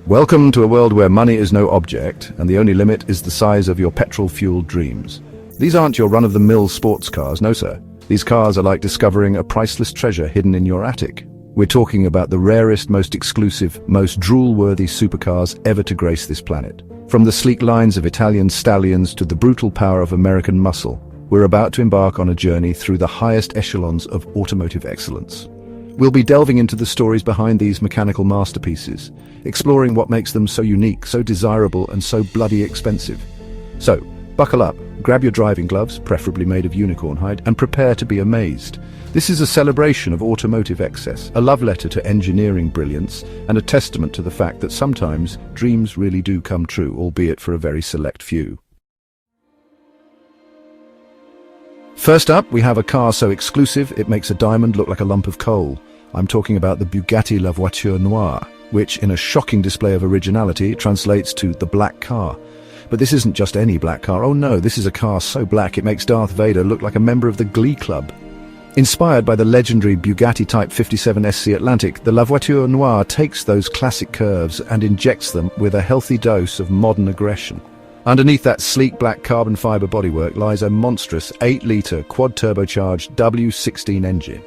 Welcome to a world where money is no object, and the only limit is the size of your petrol-fueled dreams. These aren't your run-of-the-mill sports cars, no sir. These cars are like discovering a priceless treasure hidden in your attic. We're talking about the rarest, most exclusive, most drool-worthy supercars ever to grace this planet. From the sleek lines of Italian stallions to the brutal power of American muscle, we're about to embark on a journey through the highest echelons of automotive excellence. We'll be delving into the stories behind these mechanical masterpieces, exploring what makes them so unique, so desirable, and so bloody expensive. So, buckle up, grab your driving gloves, preferably made of unicorn hide, and prepare to be amazed. This is a celebration of automotive excess, a love letter to engineering brilliance, and a testament to the fact that sometimes dreams really do come true, albeit for a very select few. First up, we have a car so exclusive it makes a diamond look like a lump of coal. I'm talking about the Bugatti Voiture Noire, which, in a shocking display of originality, translates to the black car. But this isn't just any black car. Oh no, this is a car so black it makes Darth Vader look like a member of the Glee Club. Inspired by the legendary Bugatti Type 57 SC Atlantic, the Voiture Noire takes those classic curves and injects them with a healthy dose of modern aggression. Underneath that sleek black carbon fiber bodywork lies a monstrous 8-litre quad-turbocharged W16 engine.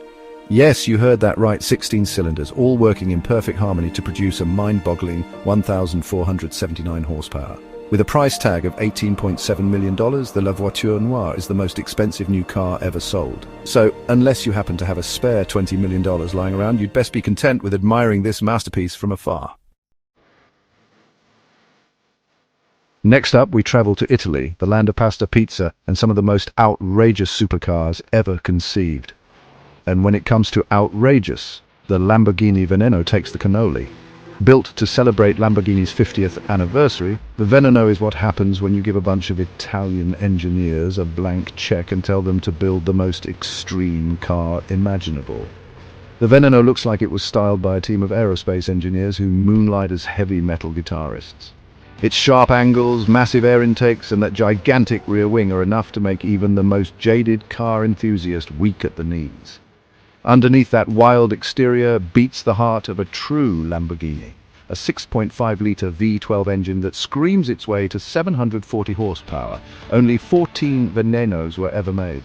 Yes, you heard that right, 16 cylinders, all working in perfect harmony to produce a mind-boggling 1,479 horsepower. With a price tag of $18.7 million, the Voiture Noire is the most expensive new car ever sold. So, unless you happen to have a spare $20 million lying around, you'd best be content with admiring this masterpiece from afar. Next up, we travel to Italy, the land of pasta, pizza, and some of the most outrageous supercars ever conceived. And when it comes to outrageous, the Lamborghini Veneno takes the cannoli. Built to celebrate Lamborghini's 50th anniversary, the Veneno is what happens when you give a bunch of Italian engineers a blank check and tell them to build the most extreme car imaginable. The Veneno looks like it was styled by a team of aerospace engineers who moonlight as heavy metal guitarists. Its sharp angles, massive air intakes, and that gigantic rear wing are enough to make even the most jaded car enthusiast weak at the knees. Underneath that wild exterior beats the heart of a true Lamborghini, a 6.5-litre V12 engine that screams its way to 740 horsepower. Only 14 Venenos were ever made,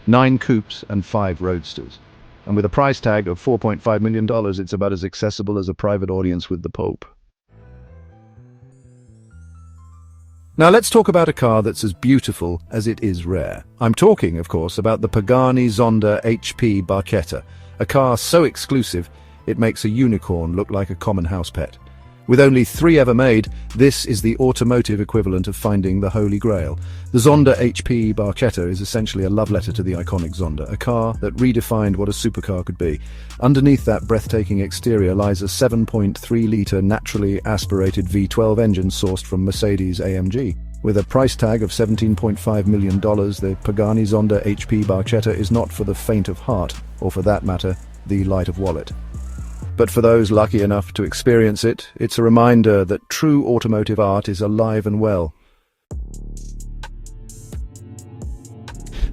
9 coupes and 5 roadsters. And with a price tag of $4.5 million, it's about as accessible as a private audience with the Pope. Now let's talk about a car that's as beautiful as it is rare. I'm talking, of course, about the Pagani Zonda HP Barchetta, a car so exclusive it makes a unicorn look like a common house pet. With only 3 ever made, this is the automotive equivalent of finding the Holy Grail. The Zonda HP Barchetta is essentially a love letter to the iconic Zonda, a car that redefined what a supercar could be. Underneath that breathtaking exterior lies a 7.3-litre naturally aspirated V12 engine sourced from Mercedes-AMG. With a price tag of $17.5 million, the Pagani Zonda HP Barchetta is not for the faint of heart, or for that matter, the light of wallet. But for those lucky enough to experience it, it's a reminder that true automotive art is alive and well.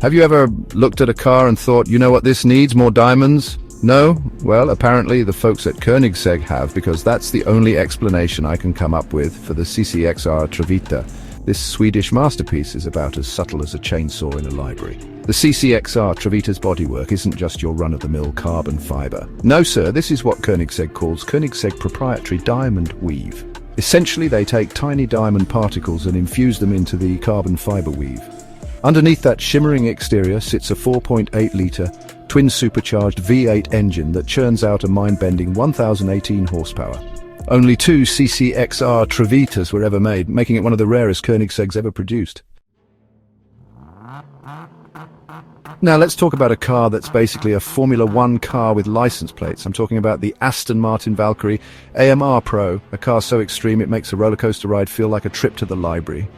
Have you ever looked at a car and thought, you know what this needs, more diamonds? No? Well, apparently the folks at Koenigsegg have, because that's the only explanation I can come up with for the CCXR Trevita. This Swedish masterpiece is about as subtle as a chainsaw in a library. The CCXR Trevita's bodywork isn't just your run-of-the-mill carbon fiber. No sir, this is what Koenigsegg calls Koenigsegg proprietary diamond weave. Essentially, they take tiny diamond particles and infuse them into the carbon fiber weave. Underneath that shimmering exterior sits a 4.8-litre twin-supercharged V8 engine that churns out a mind-bending 1,018 horsepower. Only 2 CCXR Trevitas were ever made, making it one of the rarest Koenigseggs ever produced. Now let's talk about a car that's basically a Formula 1 car with license plates. I'm talking about the Aston Martin Valkyrie AMR Pro, a car so extreme it makes a rollercoaster ride feel like a trip to the library.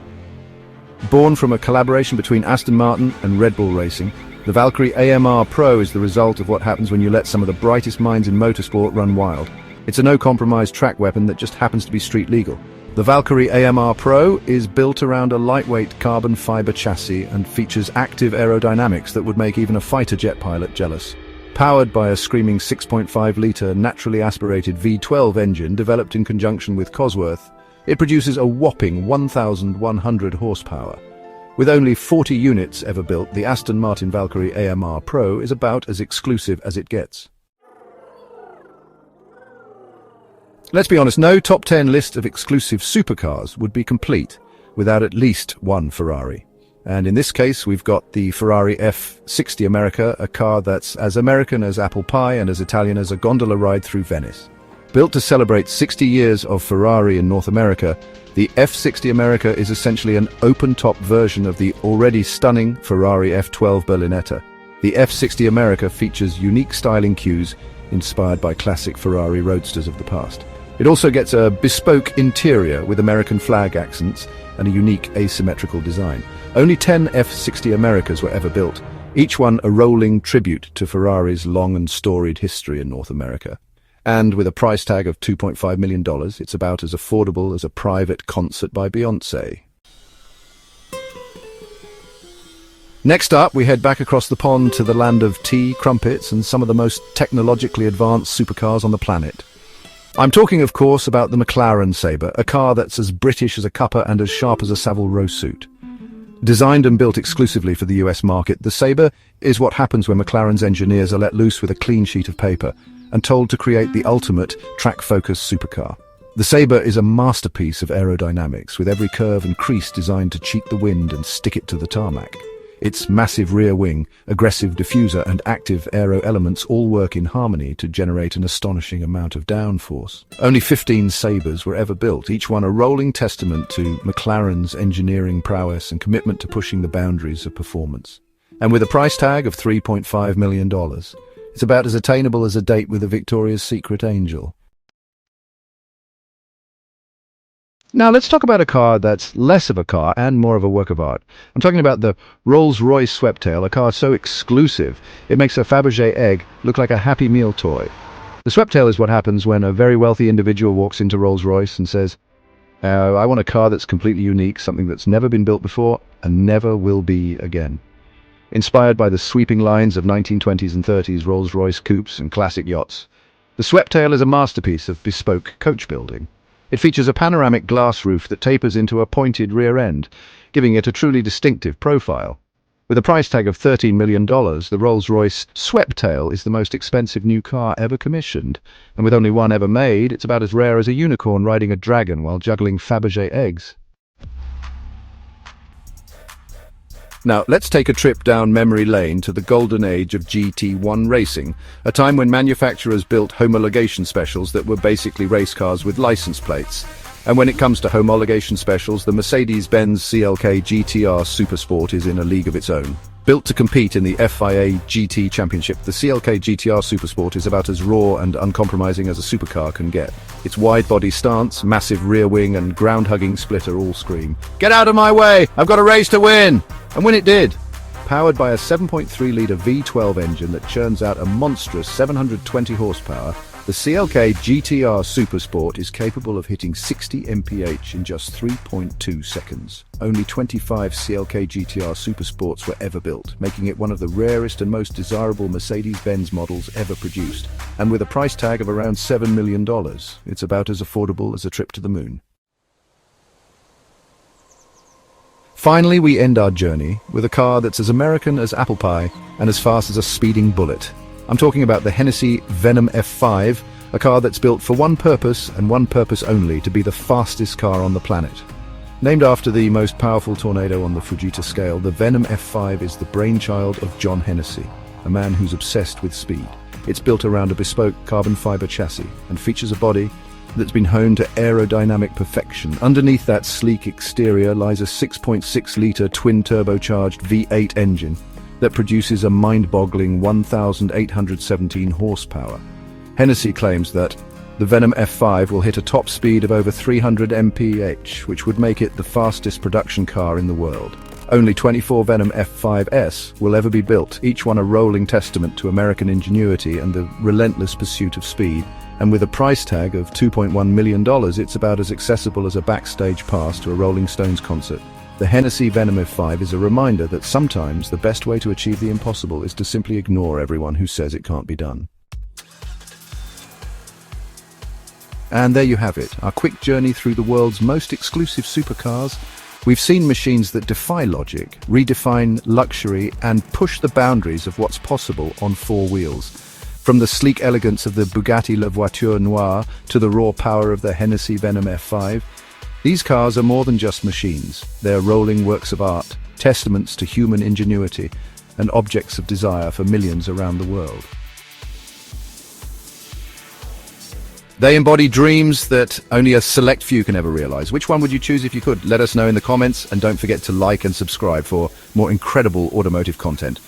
Born from a collaboration between Aston Martin and Red Bull Racing, the Valkyrie AMR Pro is the result of what happens when you let some of the brightest minds in motorsport run wild. It's a no-compromise track weapon that just happens to be street legal. The Valkyrie AMR Pro is built around a lightweight carbon fiber chassis and features active aerodynamics that would make even a fighter jet pilot jealous. Powered by a screaming 6.5-litre naturally aspirated V12 engine developed in conjunction with Cosworth, it produces a whopping 1,100 horsepower. With only 40 units ever built, the Aston Martin Valkyrie AMR Pro is about as exclusive as it gets. Let's be honest, no top 10 list of exclusive supercars would be complete without at least one Ferrari. And in this case, we've got the Ferrari F60 America, a car that's as American as apple pie and as Italian as a gondola ride through Venice. Built to celebrate 60 years of Ferrari in North America, the F60 America is essentially an open-top version of the already stunning Ferrari F12 Berlinetta. The F60 America features unique styling cues inspired by classic Ferrari roadsters of the past. It also gets a bespoke interior with American flag accents and a unique asymmetrical design. Only 10 F60 Americas were ever built, each one a rolling tribute to Ferrari's long and storied history in North America. And with a price tag of $2.5 million, it's about as affordable as a private concert by Beyoncé. Next up, we head back across the pond to the land of tea, crumpets, and some of the most technologically advanced supercars on the planet. I'm talking, of course, about the McLaren Sabre, a car that's as British as a cuppa and as sharp as a Savile Row suit. Designed and built exclusively for the US market, the Sabre is what happens when McLaren's engineers are let loose with a clean sheet of paper and told to create the ultimate track-focused supercar. The Sabre is a masterpiece of aerodynamics, with every curve and crease designed to cheat the wind and stick it to the tarmac. Its massive rear wing, aggressive diffuser and active aero elements all work in harmony to generate an astonishing amount of downforce. Only 15 Sabres were ever built, each one a rolling testament to McLaren's engineering prowess and commitment to pushing the boundaries of performance. And with a price tag of $3.5 million, it's about as attainable as a date with a Victoria's Secret angel. Now let's talk about a car that's less of a car and more of a work of art. I'm talking about the Rolls-Royce Sweptail, a car so exclusive it makes a Fabergé egg look like a Happy Meal toy. The Sweptail is what happens when a very wealthy individual walks into Rolls-Royce and says, I want a car that's completely unique, something that's never been built before and never will be again. Inspired by the sweeping lines of 1920s and 30s Rolls-Royce coupes and classic yachts, the Sweptail is a masterpiece of bespoke coach building. It features a panoramic glass roof that tapers into a pointed rear end, giving it a truly distinctive profile. With a price tag of $13 million, the Rolls-Royce Sweptail is the most expensive new car ever commissioned, and with only one ever made, it's about as rare as a unicorn riding a dragon while juggling Fabergé eggs. Now, let's take a trip down memory lane to the golden age of GT1 racing, a time when manufacturers built homologation specials that were basically race cars with license plates. And when it comes to homologation specials, the Mercedes-Benz CLK GTR Super Sport is in a league of its own. Built to compete in the FIA GT Championship, the CLK GTR Super Sport is about as raw and uncompromising as a supercar can get. Its wide-body stance, massive rear wing and ground-hugging splitter all scream, "Get out of my way! I've got a race to win!" And when it did, powered by a 7.3-litre V12 engine that churns out a monstrous 720 horsepower, the CLK GTR Super Sport is capable of hitting 60 mph in just 3.2 seconds. Only 25 CLK GTR Super Sports were ever built, making it one of the rarest and most desirable Mercedes-Benz models ever produced. And with a price tag of around $7 million, it's about as affordable as a trip to the moon. Finally, we end our journey with a car that's as American as apple pie and as fast as a speeding bullet. I'm talking about the Hennessy Venom F5, a car that's built for one purpose and one purpose only, to be the fastest car on the planet. Named after the most powerful tornado on the Fujita scale, the Venom F5 is the brainchild of John Hennessy, a man who's obsessed with speed. It's built around a bespoke carbon fiber chassis and features a body that's been honed to aerodynamic perfection. Underneath that sleek exterior lies a 6.6-litre twin-turbocharged V8 engine that produces a mind-boggling 1,817 horsepower. Hennessy claims that the Venom F5 will hit a top speed of over 300 mph, which would make it the fastest production car in the world. Only 24 Venom F5s will ever be built, each one a rolling testament to American ingenuity and the relentless pursuit of speed. And with a price tag of $2.1 million, it's about as accessible as a backstage pass to a Rolling Stones concert. The Hennessy Venom F5 is a reminder that sometimes the best way to achieve the impossible is to simply ignore everyone who says it can't be done. And there you have it, our quick journey through the world's most exclusive supercars. We've seen machines that defy logic, redefine luxury, and push the boundaries of what's possible on four wheels. From the sleek elegance of the Bugatti Voiture Noire to the raw power of the Hennessy Venom F5, these cars are more than just machines. They're rolling works of art, testaments to human ingenuity, and objects of desire for millions around the world. They embody dreams that only a select few can ever realize. Which one would you choose if you could? Let us know in the comments, and don't forget to like and subscribe for more incredible automotive content.